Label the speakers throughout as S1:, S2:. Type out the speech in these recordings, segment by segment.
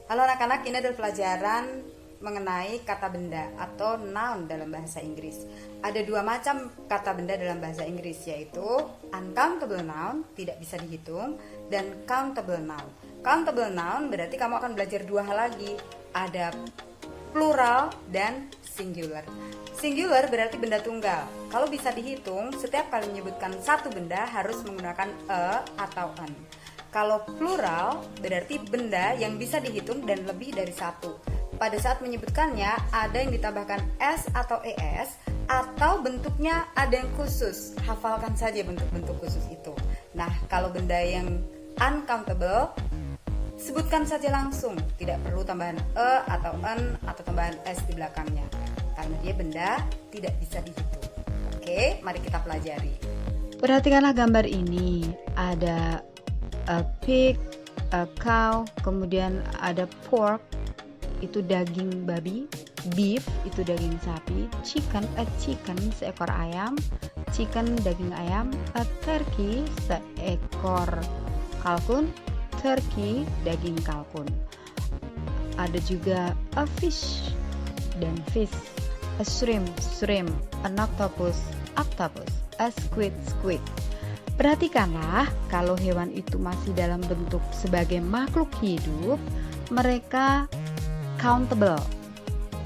S1: Halo anak-anak, ini adalah pelajaran mengenai kata benda atau noun dalam bahasa Inggris. Ada dua macam kata benda dalam bahasa Inggris, yaitu uncountable noun, tidak bisa dihitung, dan countable noun. Countable noun berarti kamu akan belajar dua hal lagi, ada plural dan singular. Singular berarti benda tunggal. Kalau bisa dihitung, setiap kali menyebutkan satu benda harus menggunakan a atau an. Kalau plural berarti benda yang bisa dihitung dan lebih dari satu. Pada saat menyebutkannya ada yang ditambahkan s atau es atau bentuknya ada yang khusus. Hafalkan saja bentuk-bentuk khusus itu. Nah, kalau benda yang uncountable, sebutkan saja langsung, tidak perlu tambahan e atau n atau tambahan s di belakangnya, karena dia benda tidak bisa dihitung. Oke, mari kita pelajari.
S2: Perhatikanlah gambar ini, ada a pig, a cow, kemudian ada pork, itu daging babi, beef, itu daging sapi, chicken, a chicken, seekor ayam, chicken, daging ayam, a turkey, seekor kalkun, turkey, daging kalkun. Ada juga a fish dan fish, a shrimp, shrimp, an octopus, octopus, a squid, squid. Perhatikanlah, kalau hewan itu masih dalam bentuk sebagai makhluk hidup, mereka countable.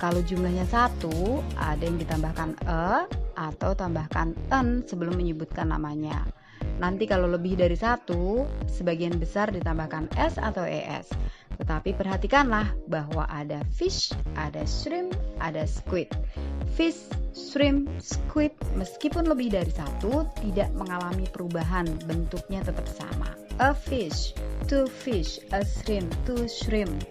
S2: Kalau jumlahnya satu, ada yang ditambahkan e atau tambahkan n sebelum menyebutkan namanya. Nanti kalau lebih dari satu, sebagian besar ditambahkan s atau es. Tetapi perhatikanlah bahwa ada fish, ada shrimp, ada squid. Fish, shrimp, squid meskipun lebih dari satu tidak mengalami perubahan, bentuknya tetap sama. A fish, two fish, a shrimp, two shrimp,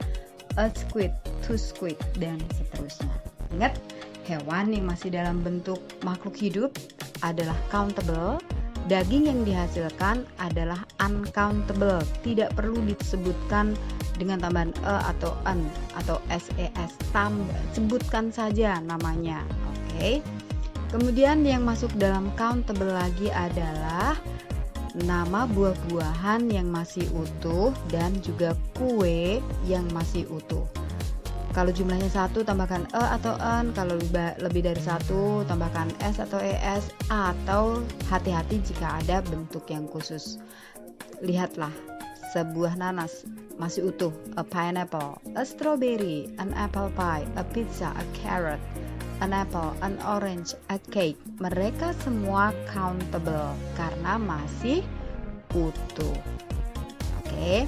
S2: a squid, two squid, dan seterusnya. Ingat, hewan yang masih dalam bentuk makhluk hidup adalah countable. Daging yang dihasilkan adalah uncountable, tidak perlu disebutkan dengan tambahan e atau n atau ses, sebutkan saja namanya. Oke. Kemudian yang masuk dalam countable lagi adalah nama buah-buahan yang masih utuh dan juga kue yang masih utuh. Kalau jumlahnya satu tambahkan e atau n, kalau lebih dari satu tambahkan s atau es, atau hati-hati jika ada bentuk yang khusus. Lihatlah, sebuah nanas masih utuh, a pineapple, a strawberry, an apple pie, a pizza, a carrot, an apple, an orange, a cake. Mereka semua countable karena masih utuh. Oke.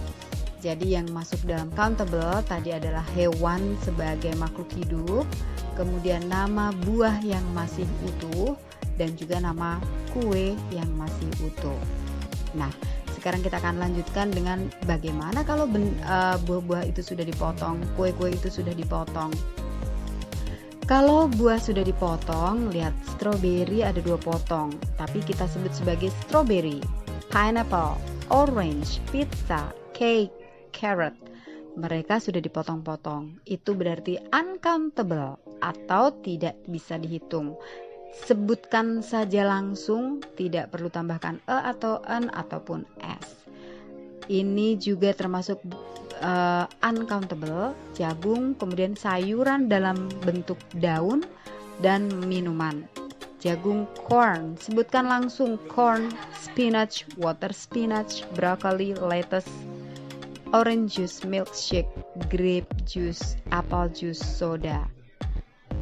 S2: Jadi yang masuk dalam countable tadi adalah hewan sebagai makhluk hidup, kemudian nama buah yang masih utuh, dan juga nama kue yang masih utuh. Nah, sekarang kita akan lanjutkan dengan bagaimana kalau buah-buah itu sudah dipotong, kue-kue itu sudah dipotong. Kalau buah sudah dipotong, lihat strawberry ada 2 potong, tapi kita sebut sebagai strawberry, pineapple, orange, pizza, cake, carrot. Mereka sudah dipotong-potong. Itu berarti uncountable atau tidak bisa dihitung. Sebutkan saja langsung, tidak perlu tambahkan e atau n ataupun s. Ini juga termasuk uncountable, jagung, kemudian sayuran dalam bentuk daun dan minuman. Jagung, corn, sebutkan langsung corn, spinach, water spinach, broccoli, lettuce, orange juice, milkshake, grape juice, apple juice, soda.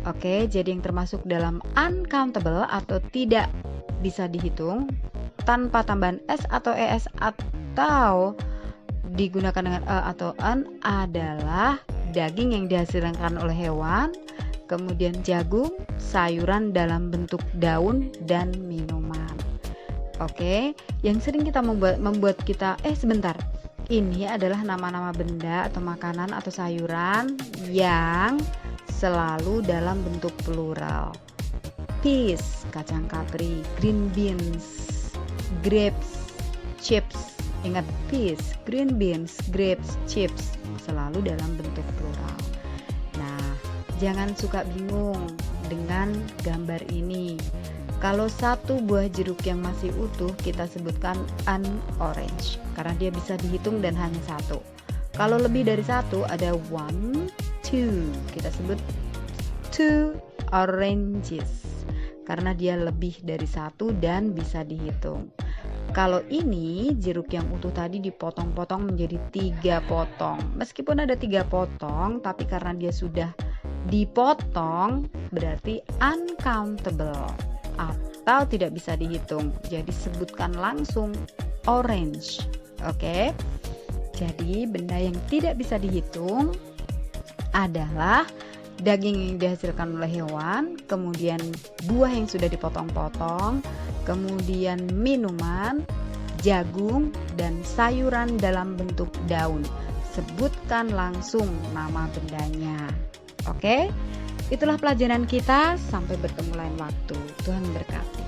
S2: Oke, jadi yang termasuk dalam uncountable atau tidak bisa dihitung tanpa tambahan s atau es atau digunakan dengan e atau n adalah daging yang dihasilkan oleh hewan, kemudian jagung, sayuran dalam bentuk daun, dan minuman. Oke, yang sering kita membuat kita sebentar. Ini adalah nama-nama benda atau makanan atau sayuran yang selalu dalam bentuk plural. Peas, kacang kapri, green beans, grapes, chips. Ingat, peas, green beans, grapes, chips selalu dalam bentuk plural. Nah, jangan suka bingung dengan gambar ini. Kalau satu buah jeruk yang masih utuh kita sebutkan an orange karena dia bisa dihitung dan hanya satu. Kalau lebih dari satu ada one, two. Kita sebut two oranges karena dia lebih dari satu dan bisa dihitung. Kalau ini jeruk yang utuh tadi dipotong-potong menjadi 3 potong. Meskipun ada 3 potong, tapi karena dia sudah dipotong berarti uncountable atau tidak bisa dihitung. Jadi sebutkan langsung orange. Oke. Jadi benda yang tidak bisa dihitung adalah daging yang dihasilkan oleh hewan, kemudian buah yang sudah dipotong-potong, kemudian minuman, jagung, dan sayuran dalam bentuk daun. Sebutkan langsung nama bendanya. Oke? Itulah pelajaran kita. Sampai bertemu lain waktu. Tuhan berkati.